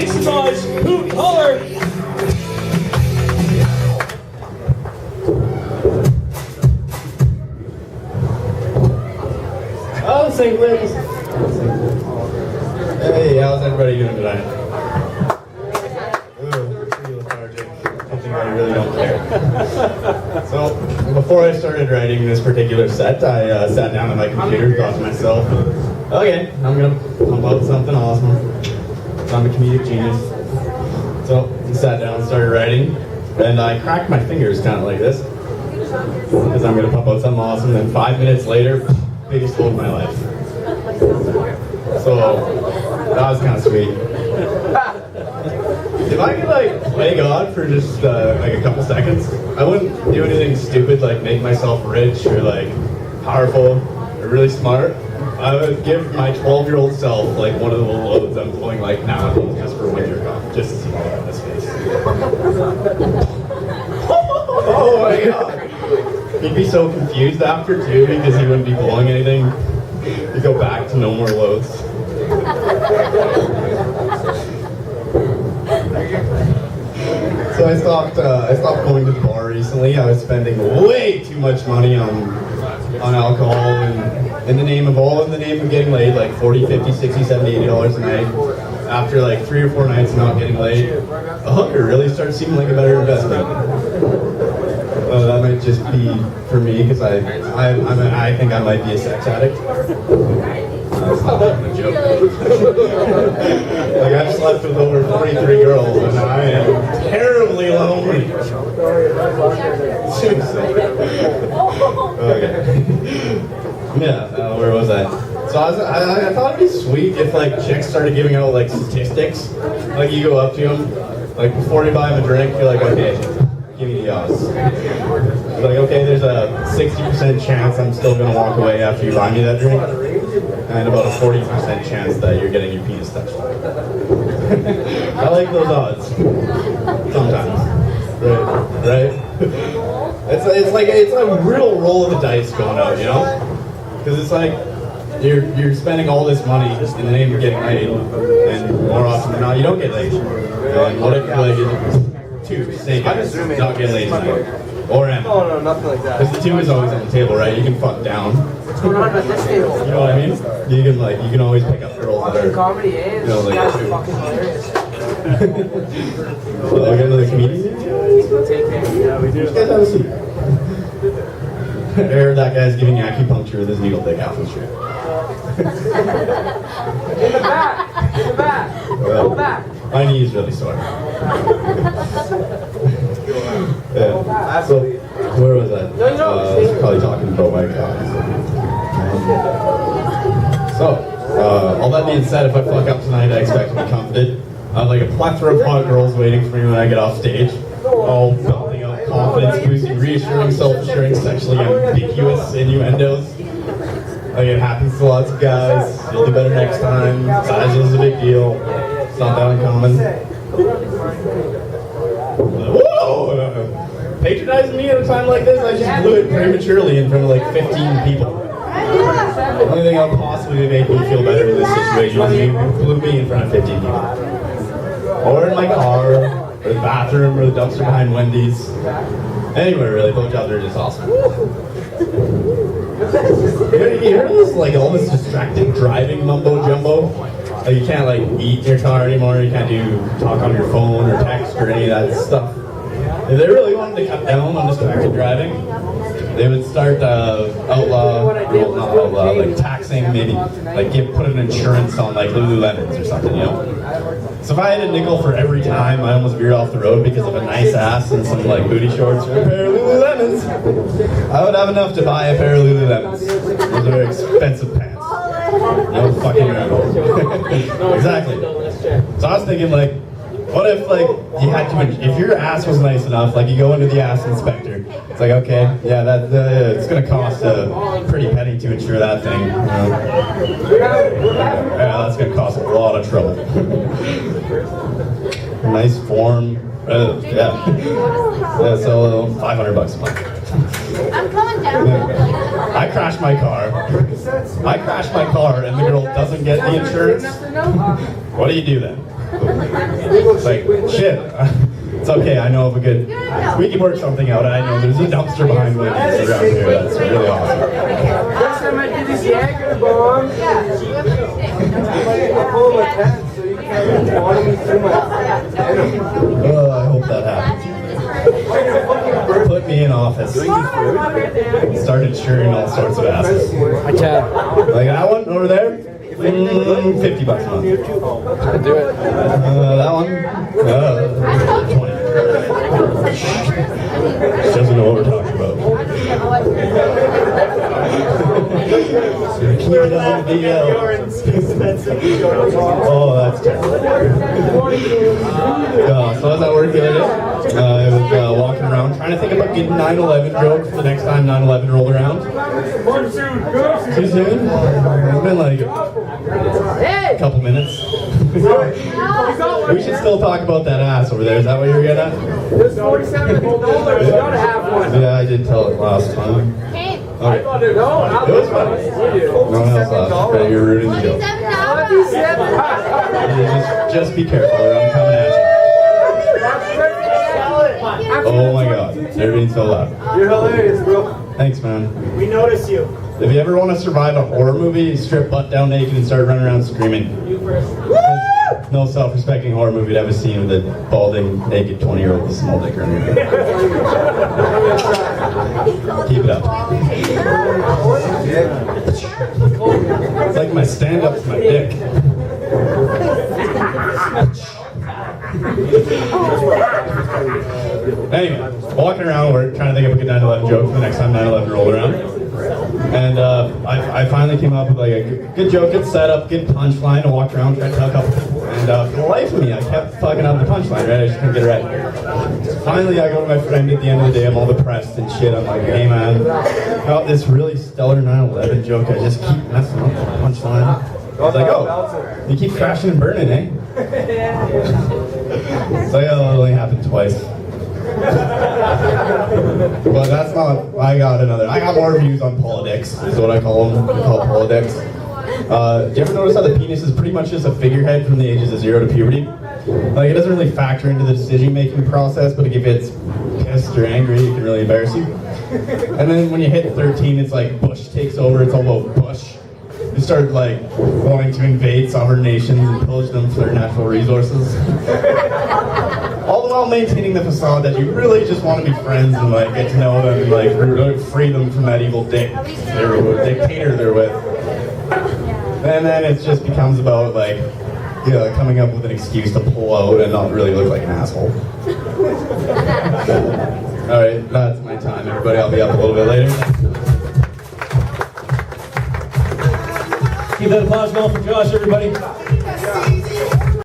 Face massage, boot collar. Oh, St. Louis. Hey, how's everybody doing tonight? Ooh, pretty lethargic. Something I really don't care. So, before I started writing this particular set, I sat down at my computer, thought to myself, okay, I'm gonna pump out something awesome. So I'm a comedic genius. So, I sat down and started writing, and I cracked my fingers kind of like this, because I'm gonna pump out something awesome, and 5 minutes later, biggest goal of my life. So, that was kind of sweet. If I could play God for just a couple seconds, I wouldn't do anything stupid like make myself rich or powerful or really smart. I would give my 12-year-old self one of the loads I'm pulling now just for one year off, just to see all on his face. Oh my God! He'd be so confused after too because he wouldn't be pulling anything. He'd go back to no more loads. So I stopped going to the bar recently. I was spending way too much money on alcohol and in the name of getting laid, like $40, $50, $60, $70, $80 a night. After 3 or 4 nights not getting laid, a hooker really starts seeming like a better investment. That might just be for me because I think I might be a sex addict. That's not even a joke. I've slept with over 43 girls and I am terribly lonely. Okay. Yeah, where was I? So I thought it'd be sweet if chicks started giving out statistics. You go up to them, before you buy them a drink, you're like, okay, give me the odds. Okay, there's a 60% chance I'm still gonna walk away after you buy me that drink. And about a 40% chance that you're getting your penis touched. I like those odds. Sometimes. Right? It's a real roll of the dice going out, you know? Because it's you're spending all this money just in the name of getting laid, and more often than not you don't get laid. And what if two snake eyes not get laid tonight? Or am I? Oh no, nothing like that. Because the 2 is always on the table, right? You can fuck down. What's going on at this table? You know what I mean? You can always pick up girls that Fucking are, comedy is. you know, That's fucking hilarious. So I got another comedian. Yeah, we do. You guys have a seat. I heard that guy's giving acupuncture with his needle dick out the street. In the back. In the back. Go back. My knee is really sore. Yeah. So, where was I? I was probably talking about my cocks. All that being said, if I fuck up tonight, I expect to be comforted. I have a plethora of hot girls waiting for me when I get off stage. All belting out confidence, boosting, reassuring, self-assuring, sexually ambiguous innuendos. It happens to lots of guys. You'll do better next time. Size is a big deal. It's not that uncommon. Whoa! Patronizing me at a time like this, I just blew it prematurely in front of 15 people. The only thing that would possibly make me feel better in this situation is you blew me in front of 15 people. Or in my car, or the bathroom, or the dumpster behind Wendy's. Anywhere really, blowjobs are just awesome. You heard this, all this distracted driving mumbo jumbo? You can't eat in your car anymore, you can't talk on your phone or text or any of that stuff. If they really wanted to cut down on distracted driving, they would start taxing, maybe put an insurance on Lululemons or something, you know? So if I had a nickel for every time I almost veered off the road because of a nice ass and some booty shorts or a pair of Lululemons, I would have enough to buy a pair of Lululemons. Those are expensive pants. No fucking around. Exactly. So I was thinking what if you had to, if your ass was nice enough, you go into the ass inspector, it's okay, yeah, it's gonna cost a pretty penny to insure that thing. Yeah, that's gonna cost a lot of trouble. Nice form, yeah, so $500 a month. I'm coming down. Yeah. I crashed my car, and the girl doesn't get the insurance. What do you do then? It's like, shit. It's okay, I know of a good... We can work something out. I know there's a dumpster behind Wendy's around here. That's really awesome. Next time I do this Jaeger bomb, I'll pull my tent so you can follow me through my venom. I hope that happens. Put me in office. Started cheering all sorts of asses. Like that one over there? $50 a month. Do it. That one? 20. She doesn't know what we're talking about. Keep it on the DL. Oh, that's terrible. So I was at work the other day. I was walking around trying to think about getting 9/11 jokes the next time 9/11 rolled around. Too soon? It's been like a couple minutes. We should still talk about that ass over there. Is that what you were getting at? There's $47 you gotta have one. Yeah, I did tell it last time. Okay. It was funny. No one else laughed. Okay, you're ruining the joke. Just be careful or I'm coming at you. Oh my god, they're being so loud. You're hilarious, bro. Thanks, man. We notice you. If you ever want to survive a horror movie, strip butt down naked and start running around screaming. No self-respecting horror movie would have a scene with a balding, naked 20-year-old with a small dick running around. Keep it up. It's like my stand-up's my dick. Anyway, walking around work, trying to think of a good 9/11 joke for the next time 9/11 rolled around. And I finally came up with like a good joke, good setup, good punchline. I walked around trying to tell a couple people. And for the life of me, I kept fucking up the punchline, right? I just couldn't get it right. Finally, I go to my friend at the end of the day. I'm all depressed and shit. I'm like, hey man, I got this really stellar 9/11 joke. I just keep messing up the punchline. I was like, oh, you keep crashing and burning, eh? So yeah, that only happened twice. But that's not, I got more views on politics, is what I call them. I call politics. Do you ever notice how the penis is pretty much just a figurehead from the ages of 0 to puberty? Like, it doesn't really factor into the decision-making process, but if it gets pissed or angry, it can really embarrass you. And then when you hit 13, it's like Bush takes over, it's all about Bush. You start like wanting to invade sovereign nations and pillage them for their natural resources. All the while maintaining the facade that you really just want to be friends and like get to know them and like free them from that evil dictator they're with. And then it just becomes about like, you know, coming up with an excuse to pull out and not really look like an asshole. Alright, that's my time everybody. I'll be up a little bit later. Keep that applause going for Josh, everybody.